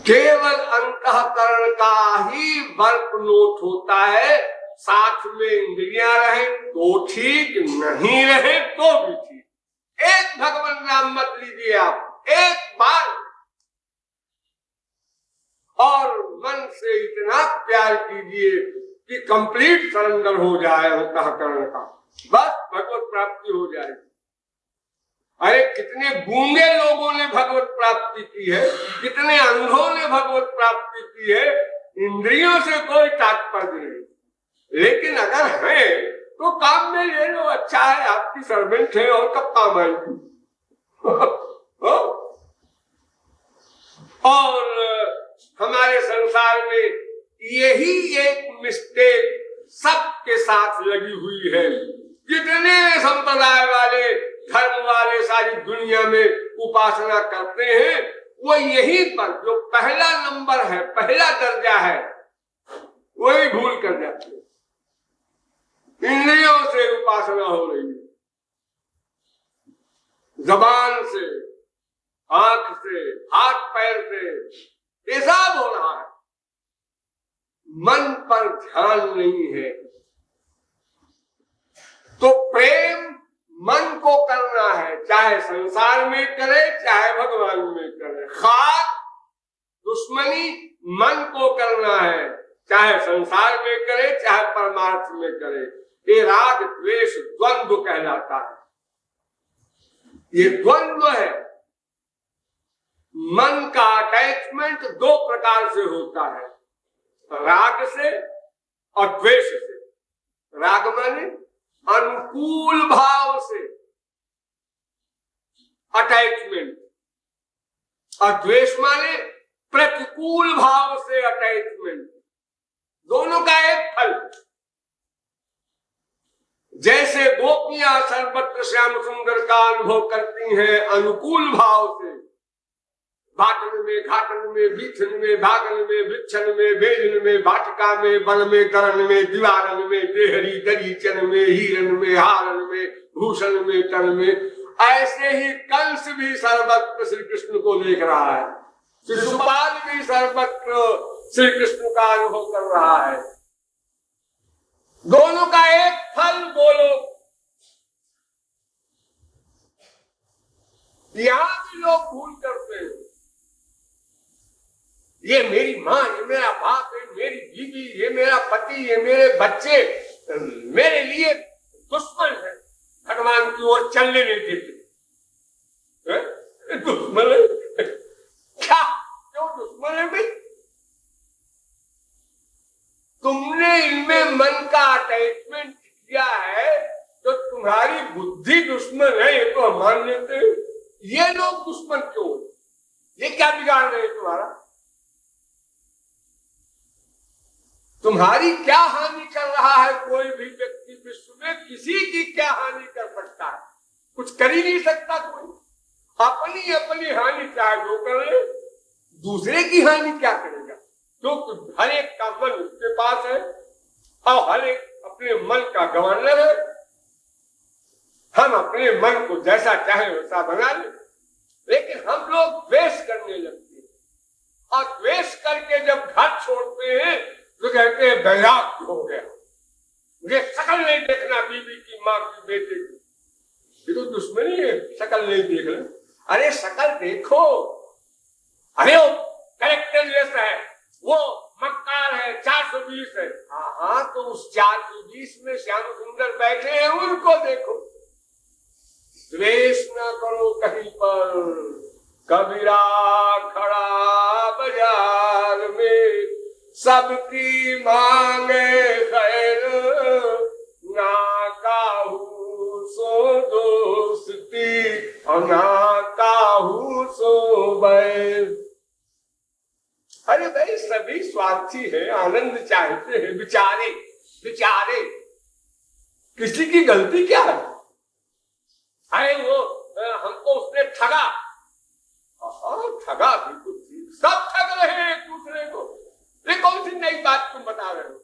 केवल अंतःकरण का ही वर्क नोट होता है, साथ में इंद्रियां रहे तो ठीक, नहीं रहे तो भी ठीक। एक भगवान नाम मत लीजिए आप, एक बार, और मन से इतना प्यार कीजिए कि कंप्लीट सरेंडर हो जाए अंतःकरण का, बस भगवत प्राप्ति हो जाएगी। अरे कितने गूंगे लोगों ने भगवत प्राप्ति की है, कितने अंधों ने भगवत प्राप्ति की है। इंद्रियों से कोई तात्पर्य नहीं, लेकिन अगर है तो काम में ले लो, अच्छा है, आपकी सर्वेंट है और कब काम आएगी। और हमारे संसार में यही एक मिस्टेक सबके साथ लगी हुई है। जितने संप्रदाय वाले, धर्म वाले सारी दुनिया में उपासना करते हैं, वो यही पर जो पहला नंबर है, पहला दर्जा है, वही भूल कर जाते हैं। इंद्रियों से उपासना हो रही है, जबान से, आंख से, हाथ पैर से, ये सब हो रहा है, मन पर ध्यान नहीं है। तो प्रेम मन को करना है, चाहे संसार में करे चाहे भगवान में करे। खास दुश्मनी मन को करना है, चाहे संसार में करे चाहे परमार्थ में करे। ये राग द्वेष द्वंद्व कहलाता है। ये द्वंद्व है। मन का अटैचमेंट दो प्रकार से होता है, राग से और द्वेष से। राग माने अनुकूल भाव से अटैचमेंट, और द्वेष माने प्रतिकूल भाव से अटैचमेंट। दोनों का एक फल। जैसे गोपियां सर्वत्र श्याम सुंदर का अनुभव करती हैं अनुकूल भाव से, भाटन में, घाटन में, बीथन में, भागन में, वृक्षन में, बेलन में, भाटिका में, वन में, करण में, दीवारन में, देहरी दरीचन में, हीरन में, हारन में, भूषण में, तन में। ऐसे ही कंस भी सर्वत्र श्री कृष्ण को देख रहा है, शिशुपाल भी सर्वत्र श्री कृष्ण का अनुभव कर रहा है। दोनों का एक फल बोलो। यहां भी लोग भूल करते हैं, ये मेरी माँ, ये मेरा बाप, ये मेरी बीवी, ये मेरा पति, ये मेरे बच्चे मेरे लिए दुश्मन है, भगवान की ओर चलने नहीं देते। दुश्मन है क्या? क्यों दुश्मन है भाई? तुमने इनमें मन का अटैचमेंट किया है तो तुम्हारी बुद्धि दुश्मन है, ये तो हम मान लेते हैं। ये लोग दुश्मन क्यों? ये क्या बिगाड़ रहे हैं तुम्हारा? तुम्हारी क्या हानि कर रहा है? कोई भी व्यक्ति विश्व में किसी की क्या हानि कर सकता है? कुछ कर ही नहीं सकता कोई। अपनी अपनी हानि चाहे जो कर ले, दूसरे की हानि क्या करेगा? क्योंकि हर एक का मन उसके पास है और हर एक अपने मन का गवर्नर है। हम अपने मन को जैसा चाहे वैसा बना ले, लेकिन हम लोग द्वेष करने लगते हैं, और द्वेष करके जब घर छोड़ते हैं तो कहते हैं वैराग्य हो गया, मुझे शकल नहीं देखना बीवी की, माँ की, बेटे की। ये तो दुश्मनी है, शकल नहीं देख रहे। अरे शकल देखो, अरे वो कैरेक्टरलेस है, वो मक्कार है, 420 है। हाँ, तो उस 420 में श्याम सुंदर बैठे हैं, उनको देखो। द्वेष न करो कहीं पर, कबीरा खड़ा बाजार में, सबकी मांगे खैर, ना काहू सो दोस्ती और ना काहू सो बैर। अरे भाई सभी स्वार्थी है, आनंद चाहते हैं, बेचारे बेचारे, किसी की गलती क्या है? अरे वो हमको उसने ठगा, ठगा भी कुछ, सब ठग रहे हैं एक दूसरे को। ये कौन सी नई बात तुम बता रहे हो?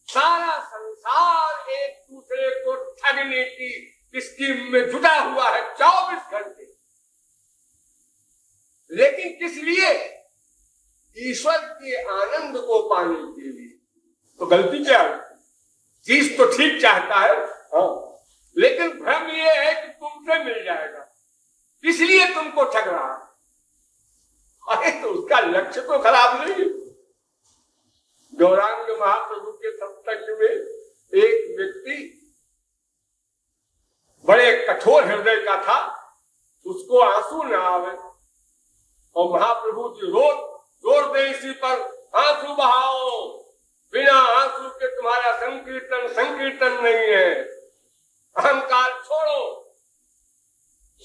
सारा संसार एक दूसरे को ठगने की स्कीम में जुटा हुआ है 24 घंटे। लेकिन किस लिए? ईश्वर के आनंद को पाने के लिए। तो गलती क्या है? चीज तो ठीक चाहता है, हाँ, लेकिन भ्रम ये है कि तुमसे मिल जाएगा, इसलिए तुमको ठग रहा है। अरे तो उसका लक्ष्य तो खराब नहीं है। गौरांग महाप्रभु के सत्संग में एक व्यक्ति बड़े कठोर हृदय का था, उसको आंसू न आवे और महाप्रभु जी रोज जोर दे इसी पर, आंसू बहाओ, बिना आंसू के तुम्हारा संकीर्तन नहीं है। अहंकार छोड़ो।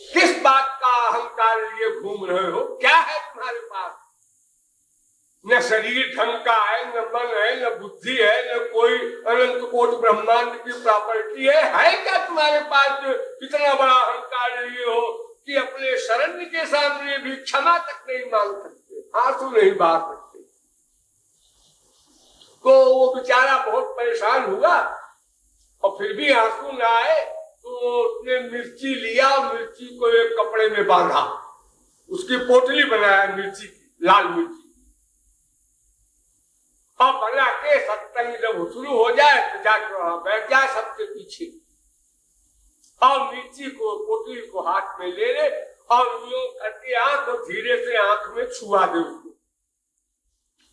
किस बात का अहंकार लिए घूम रहे हो? क्या है तुम्हारे पास? न शरीर ढंग का है, न मन है, न बुद्धि है, न कोई अनंत कोटि ब्रह्मांड की प्रॉपर्टी है क्या तुम्हारे पास जो इतना बड़ा अहंकार लिए हो कि अपने शरण के सामने भी क्षमा तक नहीं मांग सकते, आंसू नहीं बहा सकते? तो वो बेचारा बहुत परेशान हुआ और फिर भी आंसू न आए तो उसने मिर्ची लिया, मिर्ची को एक कपड़े में बांधा, उसकी पोटली बनाया मिर्ची की, लाल मिर्ची, और बना के सत्संग जब शुरू हो जाए तो जाकर वहां बैठ जाए सबके पीछे, और मिर्ची को पोटली को हाथ में ले ले और यूं करके आंख धीरे से आंख में छुआ दे उसको,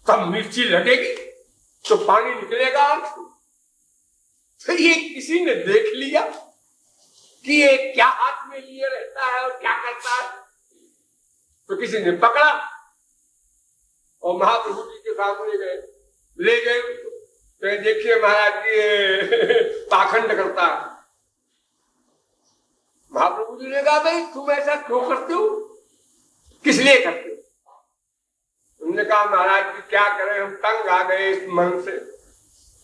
तब मिर्ची लगेगी तो पानी निकलेगा आंख से। फिर ये किसी ने देख लिया कि ये क्या हाथ में लिए रहता है और क्या करता है, तो किसी ने पकड़ा और महाप्रभु जी के सामने गए, ले गए उसको। तो देखिए महाराज जी पाखंड करता है। महाप्रभु जी ने कहा भाई तुम ऐसा क्यों करते हो, किस लिए करते हो? उन्होंने कहा महाराज जी क्या करें, हम तंग आ गए इस मन से,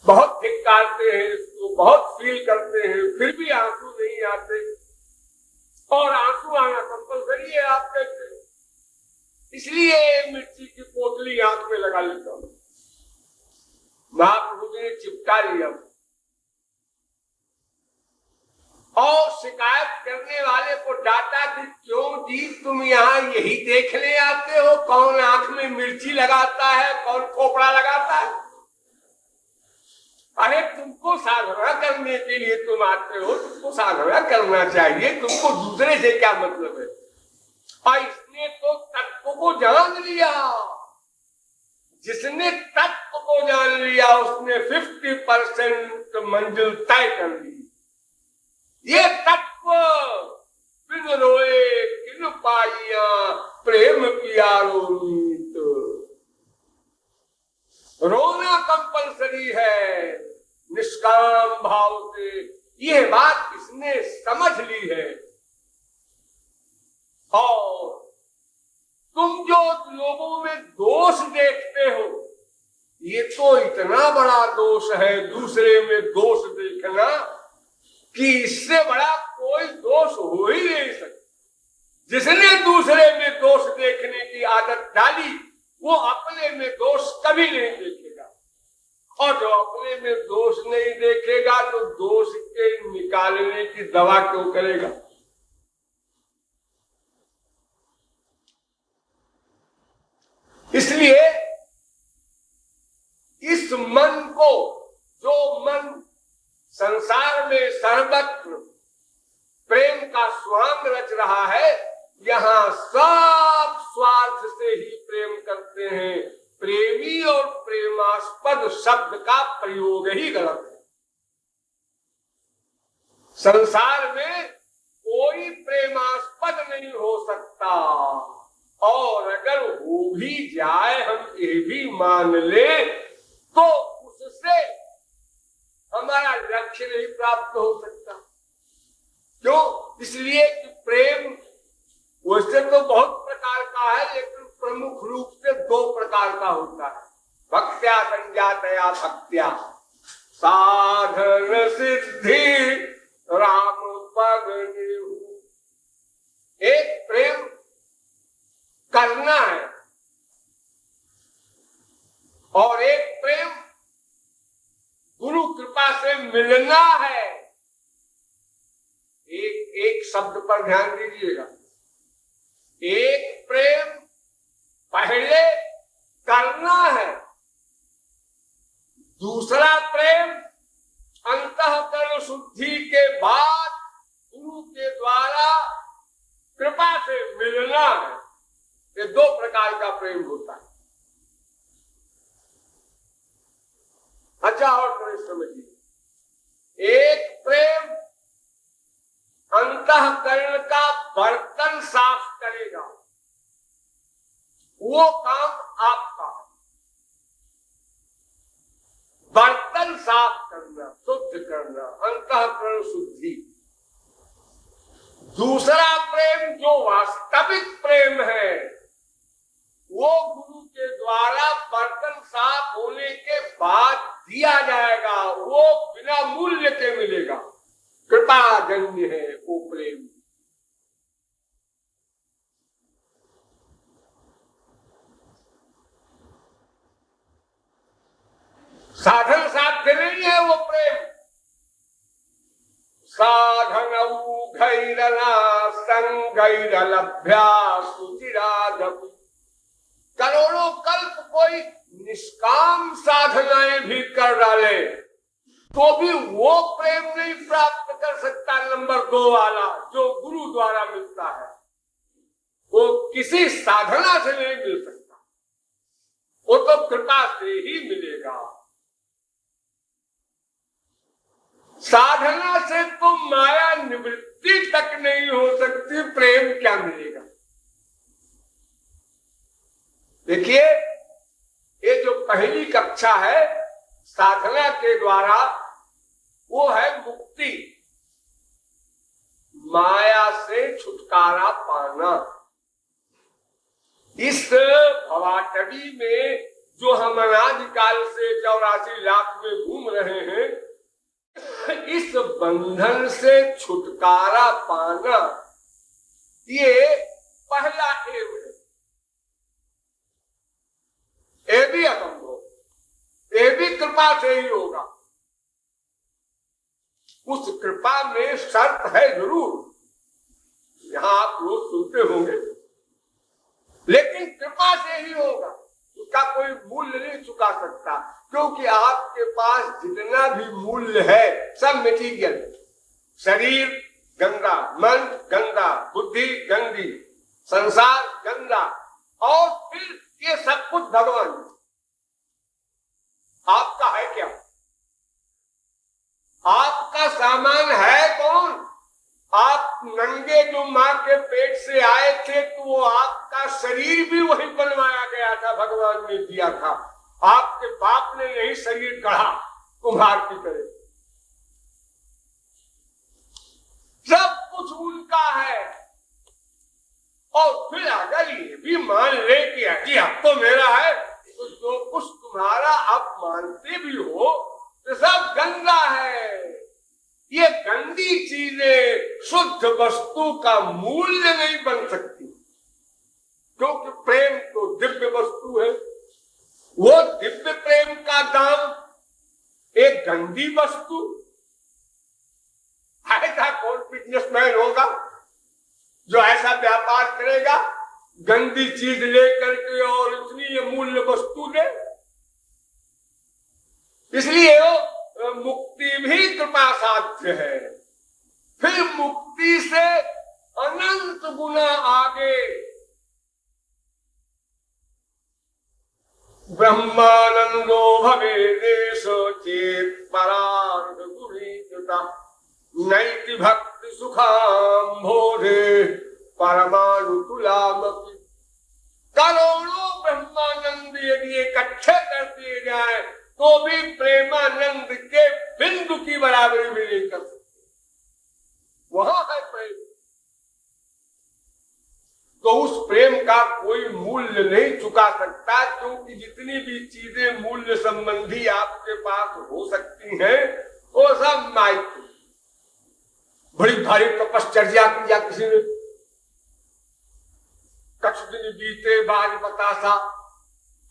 बहुत धिक्कारते हैं इसको, बहुत फील करते हैं, फिर भी आंसू नहीं आते, और आंसू आना कंपलसरी है आपके, इसलिए मिर्ची की पोटली आंख में लगा लेता हूं। महाप्रभु जी ने चिपका लिया और शिकायत करने वाले को डांटा कि क्यों जी तुम यहाँ यही देखने आते हो, कौन आंख में मिर्ची लगाता है, कौन खोपड़ा लगाता है? अरे तुमको साधना करने के लिए तुम आते हो, तुमको साधना करना चाहिए, तुमको दूसरे से क्या मतलब है? और इसने तो तत्व को जान लिया, जिसने तत्व को जान लिया उसने 50% मंजिल तय कर ली। ये तत्व बिन रोए किन पाइया प्रेम प्यारो मीत, रोना कंपलसरी है निष्काम भाव से, यह बात इसने समझ ली है। और तुम जो लोगों में दोष देखते हो, ये तो इतना बड़ा दोष है दूसरे में दोष देखना कि इससे बड़ा कोई दोष हो ही नहीं सकता। जिसने दूसरे में दोष देखने की आदत डाली वो अपने में दोष कभी नहीं देखेगा, और जो अपने में दोष नहीं देखेगा तो दोष के निकालने की दवा क्यों करेगा? इसलिए इस मन को, जो मन संसार में सर्वत्र प्रेम का स्वांग रच रहा है, यहाँ सब स्वार्थ से ही प्रेम करते हैं। प्रेमी और प्रेमास्पद शब्द का प्रयोग ही गलत है। संसार में कोई प्रेमास्पद नहीं हो सकता, और अगर हो भी जाए हम ये भी मान ले तो उससे हमारा लक्ष्य नहीं प्राप्त हो सकता। क्यों? इसलिए कि प्रेम वैसे तो बहुत प्रकार का है, लेकिन प्रमुख रूप से 2 प्रकार का होता है। भक्त्या संजातया भक्त्या साधन सिद्धि राम पग नेहु। एक प्रेम करना है और एक प्रेम गुरु कृपा से मिलना है। एक शब्द पर ध्यान दीजिएगा, एक प्रेम पहले करना प्रकार का प्रेम होता है। अच्छा, और थोड़ी समझिए, एक प्रेम अंतःकरण का बर्तन साफ करेगा, वो काम आपका है। बर्तन साफ करना, शुद्ध करना, अंतःकरण शुद्धि। दूसरा प्रेम जो वास्तविक प्रेम है, वो गुरु के द्वारा बर्तन साफ होने के बाद दिया जाएगा, वो बिना मूल्य के मिलेगा। कृपाजन्य है वो प्रेम। साधन साध्य नहीं है वो प्रेम। साधनौघैरना संगैरलभ्या सुचिरादपि। करोड़ों कल्प कोई निष्काम साधनाएं भी कर डाले तो भी वो प्रेम नहीं प्राप्त कर सकता। नंबर 2 वाला जो गुरु द्वारा मिलता है, वो किसी साधना से नहीं मिल सकता, वो तो कृपा से ही मिलेगा। साधना से तो माया निवृत्ति तक नहीं हो सकती, प्रेम क्या मिलेगा। देखिए, ये जो पहली कक्षा है साधना के द्वारा, वो है मुक्ति, माया से छुटकारा पाना। इस भवाटवी में जो हम अनादिकाल से 84 लाख में घूम रहे हैं, इस बंधन से छुटकारा पाना, ये पहला एम है। ये भी असंभव, ये भी कृपा से ही होगा। उस कृपा में शर्त है जरूर, यहां आप रोज सुनते होंगे, लेकिन कृपा से ही होगा। उसका कोई मूल्य नहीं चुका सकता, क्योंकि आपके पास जितना भी मूल्य है सब मटीरियल। शरीर गंदा, मन गंदा, बुद्धि गंदी, संसार गंदा, और फिर ये सब कुछ भगवान। आपका है क्या? आपका सामान है कौन? आप नंगे जो मां के पेट से आए थे, तो वो आपका शरीर भी वही बनवाया गया था, भगवान ने दिया था। आपके बाप ने यही शरीर गढ़ा कुम्हार की तरह। सब कुछ उनका है। और फिर अगर ये भी मान ले कि अजी अब तो मेरा है, तो जो कुछ तुम्हारा आप मानते भी हो तो सब गंदा है। ये गंदी चीजें शुद्ध वस्तु का मूल्य नहीं बन सकती, क्योंकि प्रेम तो दिव्य वस्तु है। वो दिव्य प्रेम का दाम एक गंदी वस्तु, ऐसा कौन बिजनेसमैन होगा जो ऐसा व्यापार करेगा, गंदी चीज लेकर के और इतनी ये मूल्य वस्तु दे। इसलिए मुक्ति भी कृपा साध्य है। फिर मुक्ति से अनंत गुना आगे ब्रह्मानंदो भवेदेश चेत परार्थ गुरीकृता नैति भक्ति सुखाम्भोधे परमाणु तुलामपि। करोड़ों ब्रह्मानंद यदि इकट्ठे कर दिए जाए तो भी प्रेमानंद के बिंदु की बराबरी भी नहीं कर सकते। वहां है प्रेम। तो उस प्रेम का कोई मूल्य नहीं चुका सकता, क्योंकि जितनी भी चीजें मूल्य संबंधी आपके पास हो सकती हैं, वो सब माइक। बड़ी भारी तपश्चर्या किया किसी ने, कुछ दिन बीते बाज बतासा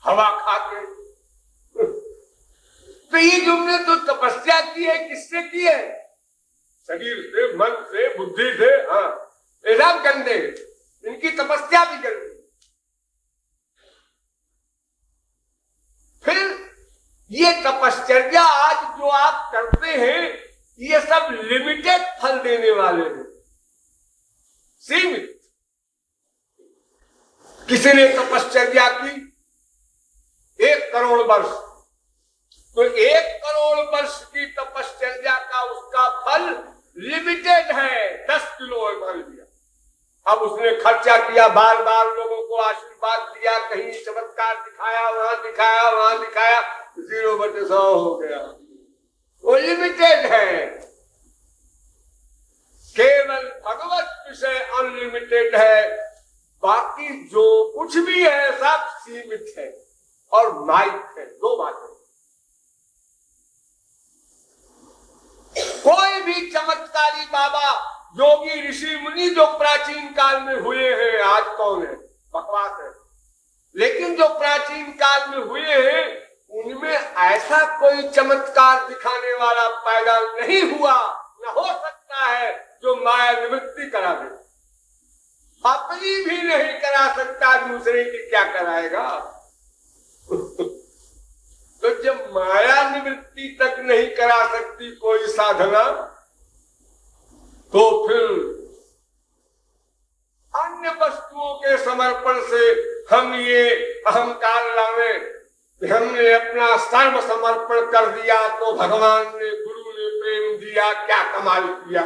हवा खा के। तो ये जो हमने तो तपस्या की है, किससे की है? शरीर से, मन से, बुद्धि से। हाँ, ये सब गंदे, इनकी तपस्या भी गंदी। फिर ये तपश्चर्या आज जो आप करते हैं, ये सब लिमिटेड फल देने वाले हैं, सीमित। किसी ने तपश्चर्या की 1 करोड़ वर्ष, तो 1 करोड़ वर्ष की तपश्चर्या का उसका फल लिमिटेड है, 10 किलो मान लिया। अब उसने खर्चा किया, बार बार लोगों को आशीर्वाद दिया, कहीं चमत्कार दिखाया, वहां दिखाया, वहां दिखाया, 0/100 हो गया। वो लिमिटेड है। केवल भगवत विषय अनलिमिटेड है, बाकी जो कुछ भी है सब सीमित है और माइक है। 2 बातें। कोई भी चमत्कारी बाबा, योगी, ऋषि, मुनि जो प्राचीन काल में हुए हैं, आज कौन है? बकवास है। लेकिन जो प्राचीन काल में हुए हैं उनमें ऐसा कोई चमत्कार दिखाने वाला पैदा नहीं हुआ, न हो सकता है, जो माया निवृत्ति करा दे। अपनी भी नहीं करा सकता, दूसरे की क्या कराएगा? तो जब माया निवृत्ति तक नहीं करा सकती कोई साधना, तो फिर अन्य वस्तुओं के समर्पण से हम ये अहंकार लावे, हमने अपना सर्व समर्पण कर दिया तो भगवान ने, गुरु ने प्रेम दिया, क्या कमाल किया?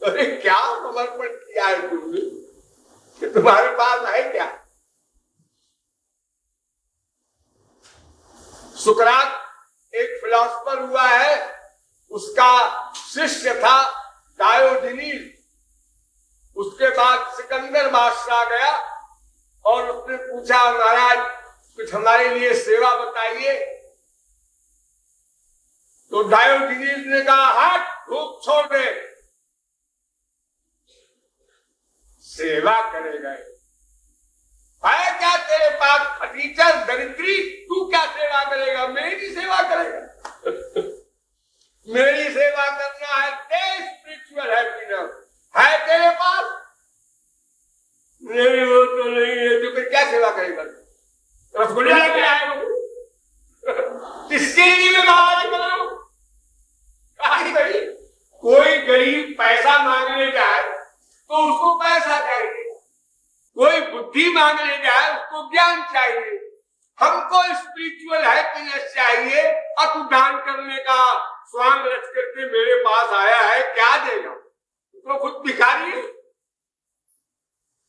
अरे क्या समर्पण किया है तुमने कि तुम्हारे पास है क्या? सुकरात एक फिलोसफर हुआ है, उसका शिष्य था डायोजनीस। उसके बाद सिकंदर बादशाह गया और उसने पूछा, महाराज कुछ हमारे लिए सेवा बताइए। तो डायोजनीस ने कहा, हट, धूप छोड़ दे, सेवा करेगा है क्या तेरे पास? फटीचर, दरिद्री, तू क्या सेवा करेगा? मेरी सेवा करेगा? मेरी सेवा करना है, स्पिरिचुअल हैप्पीनेस है तेरे पास? नहीं, वो तो नहीं है। तो फिर क्या सेवा करेगा? रसगुल्ला लेके आए हो? इसके लिए मैं महाराज बनाऊं? कोई गरीब पैसा मांगने जाए तो उसको पैसा चाहिए, कोई बुद्धि मांगने जाए उसको ज्ञान चाहिए। हमको स्पिरिचुअल हैप्पीनेस चाहिए, और तू दान करने का स्वांग रच करके मेरे पास आया है, क्या देगा? तो खुद भिखारी है।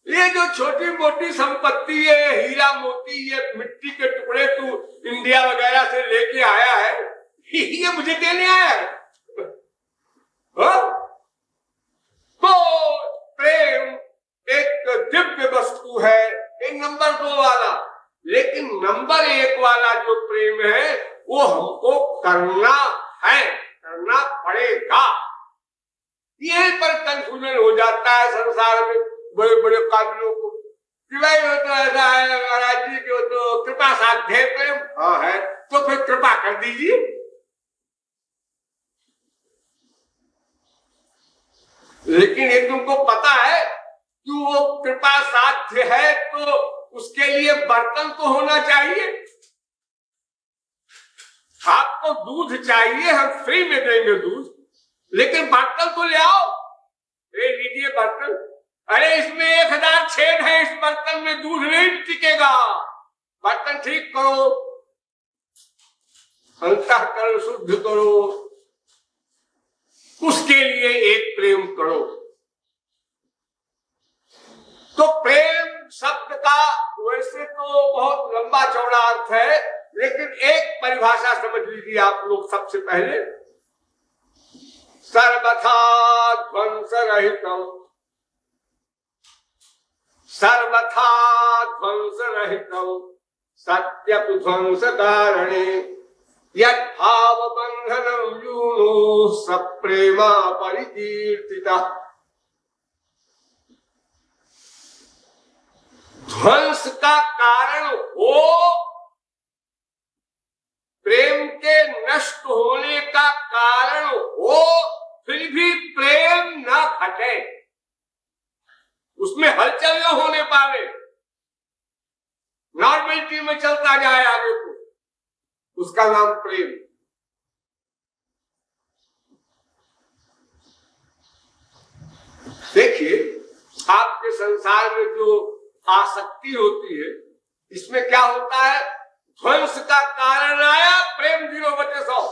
ये जो छोटी मोटी संपत्ति है, हीरा मोती, ये मिट्टी के टुकड़े तू इंडिया वगैरह से लेके आया है, ये मुझे देने आया है? तो प्रेम एक दिव्य वस्तु है, एक नंबर 2 वाला। लेकिन नंबर 1 वाला जो प्रेम है वो हमको करना है, करना पड़ेगा। यहीं पर कंफ्यूजन हो जाता है संसार में बड़े बड़े काबिलों को कि भाई वो तो ऐसा है महाराज जी, जो तो कृपा साध्य प्रेम। हाँ है, तो फिर कृपा कर दीजिए। लेकिन ये तुमको पता है कि वो कृपा साध्य है तो उसके लिए बर्तन तो होना चाहिए। आपको दूध चाहिए, हम फ्री में देंगे दूध, लेकिन बर्तन तो ले आओ। ले लीजिए बर्तन। अरे इसमें 1000 छेद है, इस बर्तन में दूध नहीं टिकेगा। बर्तन ठीक करो, अंतःकरण शुद्ध करो, उसके लिए एक प्रेम करो। तो प्रेम शब्द का वैसे तो बहुत लंबा चौड़ा अर्थ है, लेकिन एक परिभाषा समझ लीजिए आप लोग सबसे पहले। सर्वथा ध्वंस रहितम, सर्वथा ध्वंस रहितम सत्यप ध्वंस कारणे यद्भाव बंधनम यूनो सप्रेमा परिकीर्तिता। ध्वंस का कारण हो, प्रेम के नष्ट होने का कारण हो, फिर भी प्रेम न घटे, उसमें हलचल न होने पावे, नॉर्मलिटी में चलता जाए आगे को, उसका नाम प्रेम। देखिए आपके संसार में जो आसक्ति होती है, इसमें क्या होता है, ध्वंस का कारण आया, प्रेम 0/100।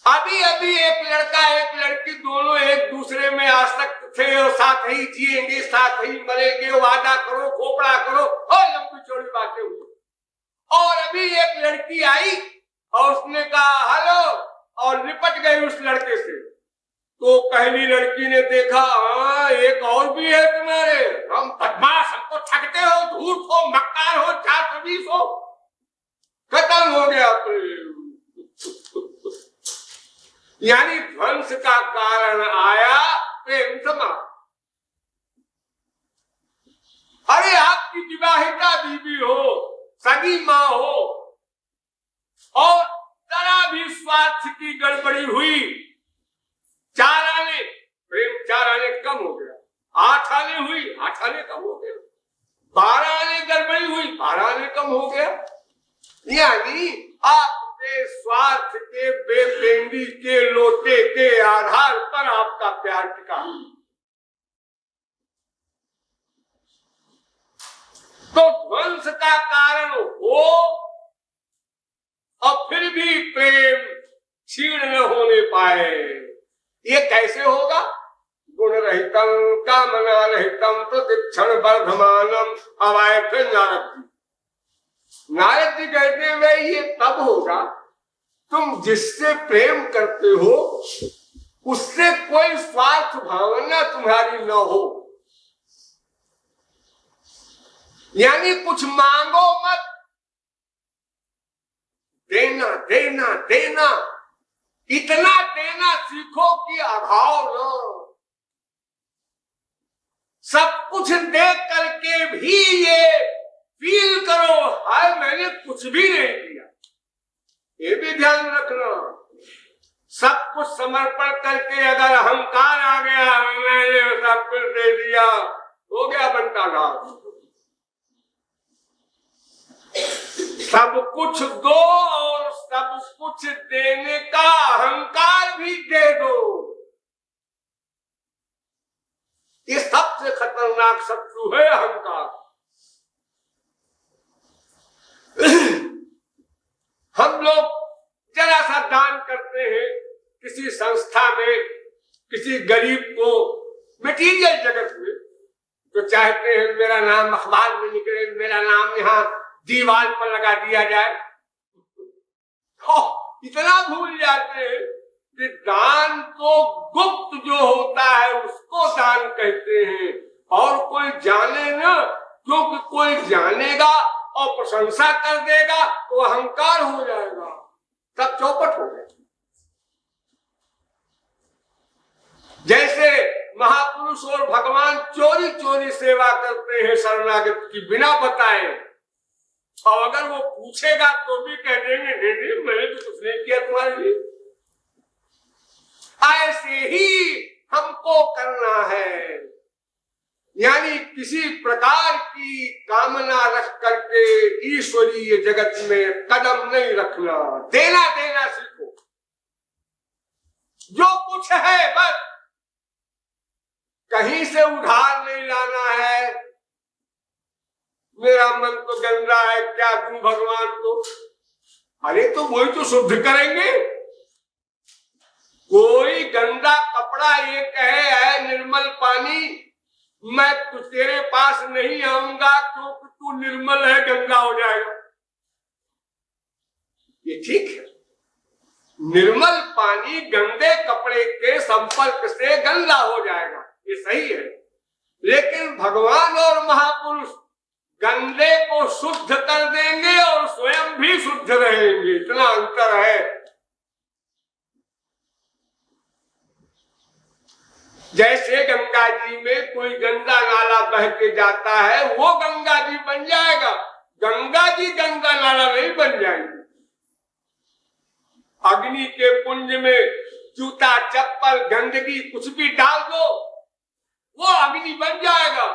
अभी अभी एक लड़का एक लड़की दोनों एक दूसरे में आसक्त थे और साथ ही जिएंगे, साथ ही मरेंगे, वादा करो, खोपड़ा करो, और लंबी चौड़ी बातें हुई। और अभी एक लड़की आई और उसने कहा हेलो, और निपट गई उस लड़के से। तो पहली लड़की ने देखा, हाँ एक और भी है तुम्हारे, हम बदमाश, हमको ठगते हो, धूर्त हो, मक्कार हो, 420 हो। खत्म हो गया प्रेम। यानी ध्वंस का कारण आया, प्रेम समाप्त। अरे आपकी विवाहिता बीवी हो, सगी माँ हो, और जरा भी स्वार्थ की गड़बड़ी हुई, 4 आने, प्रेम 4 आने कम हो गया, 8 आने हुई, 8 आने कम हो गया, 12 आने गड़बड़ी हुई, 12 आने कम हो गया। यानी आपके स्वार्थ के बेपेंदी के लोटे के आधार पर आपका प्यार टिका। तो ध्वंस का कारण हो और फिर भी प्रेम क्षीण न होने पाए, ये कैसे होगा? गुण रहितम कामना रहितम प्रतिक्षण वर्धमानम। अब आए फिर नारद जी कहते हैं भाई ये तब होगा तुम जिससे प्रेम करते हो उससे कोई स्वार्थ भावना तुम्हारी न हो, यानी कुछ मांगो मत, देना देना देना, इतना देना सीखो कि अभाव न। सब कुछ दे करके भी ये फील करो हाय मैंने कुछ भी नहीं दिया, ये भी ध्यान रखना। सब कुछ समर्पण करके अगर अहंकार आ गया, मैंने सब कुछ दे दिया, हो गया बनता घाट। सब कुछ दो और सब कुछ देने का अहंकार भी दे दो, ये सबसे खतरनाक शत्रु है अहंकार। हम लोग जरा सा दान करते हैं किसी संस्था में, किसी गरीब को, मटीरियल जगत में, तो चाहते हैं मेरा नाम अखबार में निकले, मेरा नाम यहाँ दीवार पर लगा दिया जाए। इतना भूल जाते हैं कि दान तो गुप्त जो होता है उसको दान कहते हैं, और कोई जाने न, क्योंकि कोई जानेगा और प्रशंसा कर देगा तो अहंकार हो जाएगा, सब चौपट हो गया। जैसे महापुरुष और भगवान चोरी चोरी सेवा करते हैं शरणागत की बिना बताए, और अगर वो पूछेगा तो भी कह देंगे नहीं मैंने तो कुछ नहीं किया तुम्हारे लिए। ऐसे ही हमको करना है, यानी किसी प्रकार की कामना रख करके ईश्वरीय जगत में कदम नहीं रखना, देना देना सीखो। जो कुछ है बस, कहीं से उधार नहीं लाना है। मेरा मन तो गंदा है, क्या दूं भगवान को? अरे तो वही तो शुद्ध करेंगे। कोई गंदा कपड़ा ये कहे है निर्मल पानी, मैं तो तेरे पास नहीं आऊंगा क्योंकि तू निर्मल है, गंदा हो जाएगा, ये ठीक है? निर्मल पानी गंदे कपड़े के संपर्क से गंदा हो जाएगा, ये सही है। लेकिन भगवान और महापुरुष गंदे को शुद्ध कर देंगे और स्वयं भी शुद्ध रहेंगे, इतना अंतर है। जैसे गंगा जी में कोई गंदा नाला बह के जाता है, वो गंगा जी बन जाएगा, गंगा जी गंगा नाला नहीं बन जाएंगे। अग्नि के पुंज में जूता चप्पल गंदगी कुछ भी डाल दो, वो अग्नि बन जाएगा,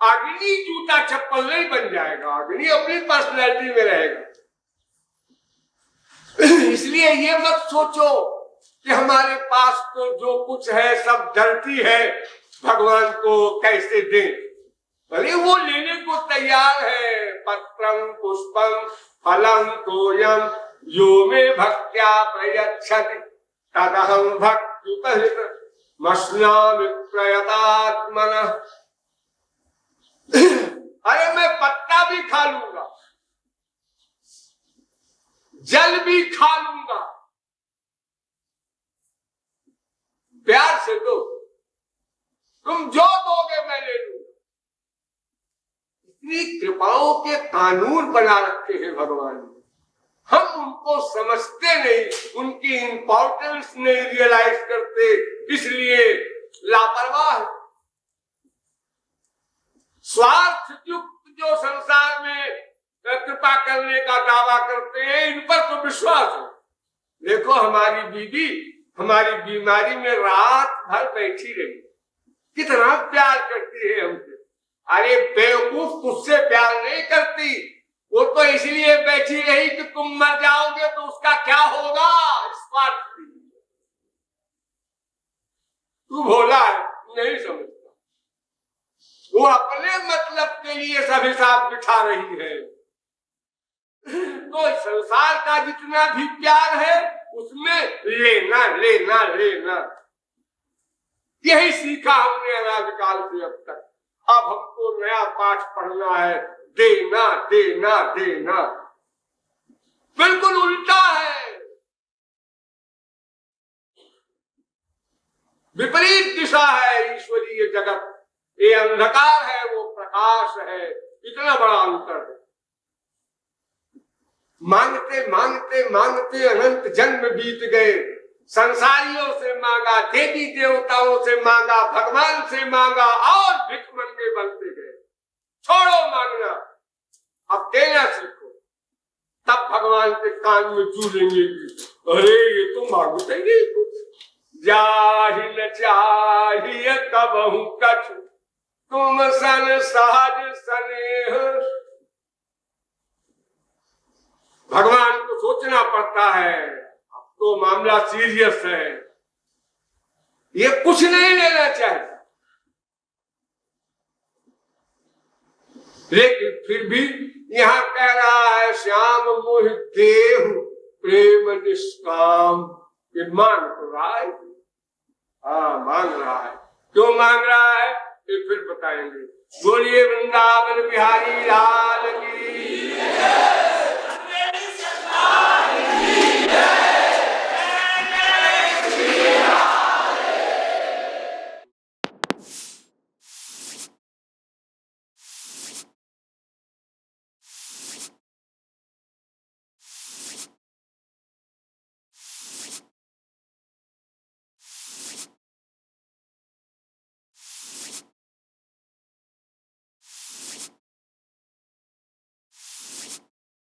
अग्नि जूता चप्पल नहीं बन जाएगा, अग्नि अपनी पर्सनैलिटी में रहेगा। इसलिए ये मत सोचो कि हमारे पास तो जो कुछ है सब डर्टी है, भगवान को कैसे दें? अरे वो लेने को तैयार है। पत्रम पुष्पम फलम तोयम यो मे भक्त्या प्रयच्छति तदहं भक्त्युपहृत मस्नामि प्रयतात्मनः। अरे मैं पत्ता भी खा लूंगा, जल भी खा लूंगा, प्यार से दो, तुम जो दोगे मैं ले लूंगा। इतनी कृपाओं के कानून बना रखे हैं भगवान ने, हम उनको समझते नहीं, उनकी इंपॉर्टेंस नहीं रियलाइज करते, इसलिए लापरवाह। स्वार्थ युक्त जो संसार में कृपा करने का दावा करते हैं, इन पर तो विश्वास है। देखो हमारी बीवी हमारी बीमारी में रात भर बैठी रही, कितना प्यार करती है हमसे। अरे बेवकूफ, तुझसे प्यार नहीं करती, वो तो इसलिए बैठी रही कि तुम मर जाओगे तो उसका क्या होगा। स्वार्थ तू भोला है, नहीं समझता। वो अपने मतलब के लिए सब हिसाब बिठा रही है। तो संसार का जितना भी प्यार है उसमें लेना लेना लेना, यही सीखा हमने अनादिकाल से अब तक। अब हमको नया पाठ पढ़ना है, देना देना देना। बिल्कुल उल्टा है, विपरीत दिशा है ईश्वरीय जगत। ये अंधकार है, वो प्रकाश है, इतना बड़ा अंतर है। मांगते मांगते मांगते अनंत जन्म बीत गए, संसारियों से मांगा, देवी देवताओं से मांगा, भगवान से मांगा, और भिखमंगे बनते गए। छोड़ो मांगना, अब देना सीखो, तब भगवान के कान में चूलेंगे कि अरे ये तो मांगते ही नहीं कुछ। जाहि न चाहिए कबहु कछु, तुम सन सहज स्नेह। भगवान को सोचना पड़ता है, अब तो मामला सीरियस है, ये कुछ नहीं लेना चाहिए। लेकिन फिर भी यहाँ कह रहा है श्याम मोहि देहु प्रेम निष्काम। ये मांग तो रहा है, हाँ मांग रहा है। क्यों मांग रहा है ये फिर बताएंगे। बोलिए वृंदावन बिहारी लाल